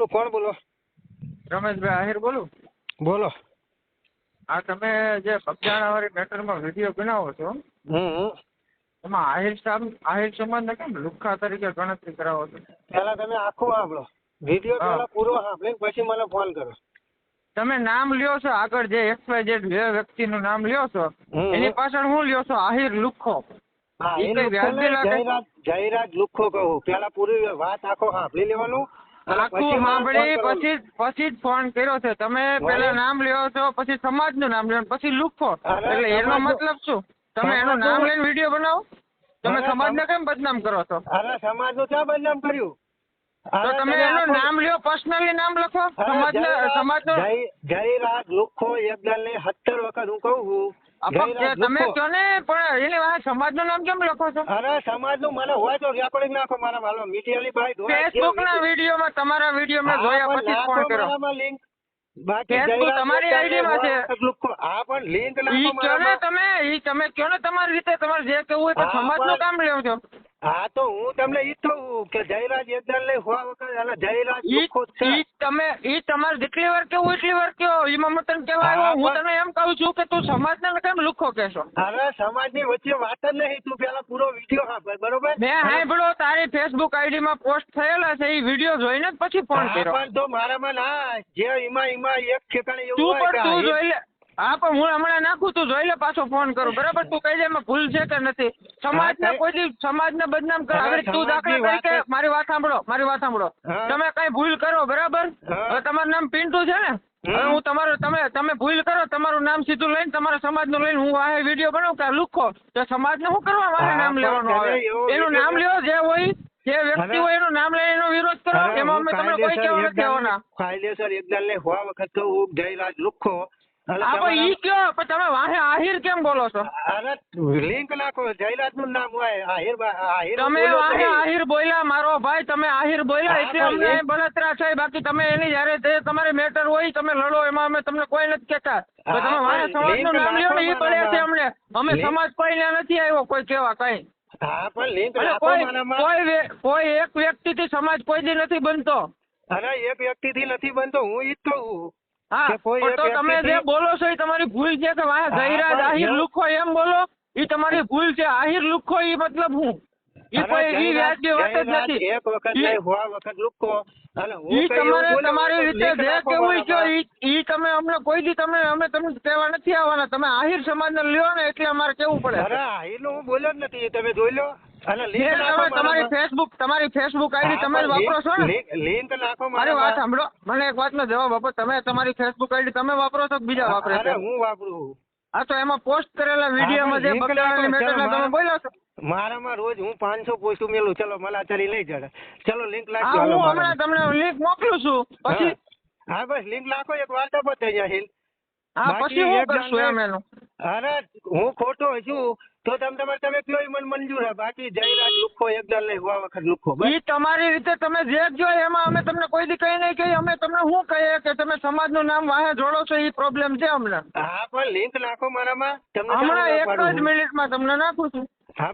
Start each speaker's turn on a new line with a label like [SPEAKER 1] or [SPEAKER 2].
[SPEAKER 1] કોણ બોલો?
[SPEAKER 2] રમેશભાઈ આહિર બોલું.
[SPEAKER 1] બોલો.
[SPEAKER 2] આ તમે જે કબજાણાવાળી મેટરમાં વિડીયો બનાવો છો એમાં આહિર સમાજને કેમ લુખ્ખા તરીકે ગણતરી કરાવો છો?
[SPEAKER 1] પેલા તમે આખું સાંભળો વિડીયો, પેલા પૂરો સાંભળીને પછી મને ફોન કરો. તમે
[SPEAKER 2] નામ લ્યો છો આગળ જે XYZ વ્યક્તિનું નામ લ્યો છો એની પાછળ હું લ્યો છો આહિર લુખ્ખો.
[SPEAKER 1] જયરાજ લુખ્ખો કહું. પેલા પૂરી વાત આખો સાંભળી લેવાનું.
[SPEAKER 2] આખું સાંભળી પછી જ ફોન કર્યો છે તમે. પેલા નામ લ્યો છો, પછી સમાજનું નામ લ્યો, પછી લુખ્ખો, એટલે એનો મતલબ શું? તમે એનું નામ લઈને વિડીયો બનાવો? તમે સમાજને કેમ બદનામ કરો છો?
[SPEAKER 1] અરે સમાજનું ક્યાં બદનામ કર્યું?
[SPEAKER 2] તો તમે એનું નામ લ્યો, પર્સનલી નામ લખો. સમાજનું
[SPEAKER 1] જયરાજ લુખ્ખો એકદમ ને 17 વખત હું કહું છું.
[SPEAKER 2] તમે કહો ને, પણ એની વાત સમાજનું નામ કેમ લખો છો?
[SPEAKER 1] અરે સમાજનું મને હોય તો રેકોર્ડિંગ નાખો મારા વાલો મીડિયાની ભાઈ.
[SPEAKER 2] ફેસબુકના વિડીયોમાં તમારા વિડીયો મેં જોયા પછી ફોન કર્યો.
[SPEAKER 1] લિંક
[SPEAKER 2] ફેસબુક તમારી આઈડીમાં છે.
[SPEAKER 1] હા પણ લિંક
[SPEAKER 2] ઈ કયો ને તમે કયો ને તમારી રીતે. તમારે જે કેવું હોય તો સમાજનું કામ લેવો છો.
[SPEAKER 1] હા તો હું તમને ઈ કહું કે જયરાજ એકદમ લઈ 100 વખત અને જયરાજ લુખ્ખો છે.
[SPEAKER 2] ઈ તમારે જેટલી વાર કેવું એટલી વાર કયો. એમાં હું તને કહેવા આવ્યો, હું તને એમ કહું છું કે તું સમાજને કેમ લુખ્ખો કહેશો?
[SPEAKER 1] અરે સમાજની વચ્ચે વાત જ નહીં. તું પેલા પૂરો વિડીયો સાંભળ, બરોબર?
[SPEAKER 2] મેં સાંભળો તારી ફેસબુક આઈડીમાં પોસ્ટ થયેલા છે એ વિડીયો જોઈને જ પછી ફોન કર્યો.
[SPEAKER 1] પણ તો મારામાં ના જે એમાં એક ઠેકાણે એવું
[SPEAKER 2] તું
[SPEAKER 1] હોય
[SPEAKER 2] તું જોઈ લે. હા પણ હું હમણાં નાખું, તું જોઈ લે, પાછો ફોન કરું, બરાબર? તું કહી દે એમાં ભૂલ છે કે નથી. સમાજને બદનામ કરો. હવે તું દાખલા તરીકે મારી વાત સાંભળો. તમે કઈ ભૂલ કરો, બરાબર? હવે તમારું નામ પિન્ટુ છે ને? હવે હું તમે ભૂલ કરો, તમારું નામ સીધું લઈને તમારા સમાજનું લઈને હું આ વિડીયો બનાવું કે લુખ્ખો, તો સમાજને શું કરવા મારે નામ લેવાનું આવે? એનું નામ લ્યો, જે હોય જે વ્યક્તિ હોય એનું નામ લઈને એનો વિરોધ કરો. એમાં અમે તમને કોઈ કહેવા નથી આવવાના.
[SPEAKER 1] કાયદેસર એકદમ ને 100 વખત કહું જયરાજ લુખ્ખો.
[SPEAKER 2] હા પણ ઈ કયો, પણ તમે વાહે આહિર કેમ બોલો છો?
[SPEAKER 1] અરે લિંક નાખો, જયરાજ નું નામ હોય આહિર.
[SPEAKER 2] તમે વાહે આહિર બોલ્યા મારો ભાઈ, તમે આહિર બોલ્યા એટલે અમને બળતરા છે. બાકી તમે એની જયારે તમારી મેટર હોય તમે લડો, એમાં અમે તમને કોઈ નથી કહેતા. તમે વાહે સમાજનું નામ લ્યો ને એ પડે છે અમને. અમે સમાજ કોઈને નથી આવ્યો કોઈ કેવા કઈ.
[SPEAKER 1] હા પણ લિંક
[SPEAKER 2] કોઈ એક વ્યક્તિ થી સમાજ કોઈ દી નથી બનતો.
[SPEAKER 1] અરે એક વ્યક્તિ થી નથી બનતો, હું ઈ જ કહું.
[SPEAKER 2] હા પણ તો તમે જે બોલો છો એ તમારી ભૂલ છે કે વાહ જયરાજ આહિર લુખ્ખો એમ બોલો, એ તમારી ભૂલ છે. આહિર લુખ્ખો એ મતલબ હું એ કોઈ ઈ વ્યાજબી વાત જ નથી.
[SPEAKER 1] એક વખત નહીં 100 વખત લુખ્ખો.
[SPEAKER 2] ઈ તમારી રીતે જે કેવું કયો ઈ તમે અમને કોઈ દી અમે તમને કહેવા નથી આવવાના. તમે આહિર સમાજને લ્યો ને એટલે અમારે કેવું પડે.
[SPEAKER 1] અરે આહિર નું હું બોલ્યો જ નથી, તમે જોઈ લો.
[SPEAKER 2] તમારી ફેસબુક આઈડી તમે વાપરો છો ને?
[SPEAKER 1] લિંક નાખો.
[SPEAKER 2] મારી વાત સાંભળો, મને એક વાતનો જવાબ આપો. તમે તમારી ફેસબુક આઈડી તમે વાપરો છો કે બીજા વાપરે છે?
[SPEAKER 1] હું વાપરું.
[SPEAKER 2] હા તો એમાં પોસ્ટ કરેલા વિડીયોમાં જે બકરાની મેટરના તમે બોલ્યો છો,
[SPEAKER 1] મારામાં રોજ હું 500 પોસ્ટ મેલું. ચલો મને અત્યારે લઈ જડે. ચલો લિંક
[SPEAKER 2] હા
[SPEAKER 1] નાખો.
[SPEAKER 2] હું હમણાં તમને લિંક મોકલું છું. પછી
[SPEAKER 1] હા બસ લિંક નાખો. એક વાર્તા બતાવી હિલ.
[SPEAKER 2] હા પછી હું કરશું એમ એનું.
[SPEAKER 1] અરે હું ખોટો છું તો તમે કયો મને મંજૂર હે. બાકી જયરાજ લુખ્ખો એકદમ નહીં 100 વખત લુખ્ખો.
[SPEAKER 2] ઈ તમારી રીતે તમે જે જોઈ એમાં અમે તમને કોઈ દી કઈ નહીં કહીએ. અમે તમને શું કહીએ કે તમે સમાજનું નામ વાહે જોડો છો એ પ્રોબ્લેમ છે અમને.
[SPEAKER 1] હા પણ લિંક નાખો મારામાં.
[SPEAKER 2] હમણાં 1 જ મિનિટમાં તમને નાખું છું.
[SPEAKER 1] હા.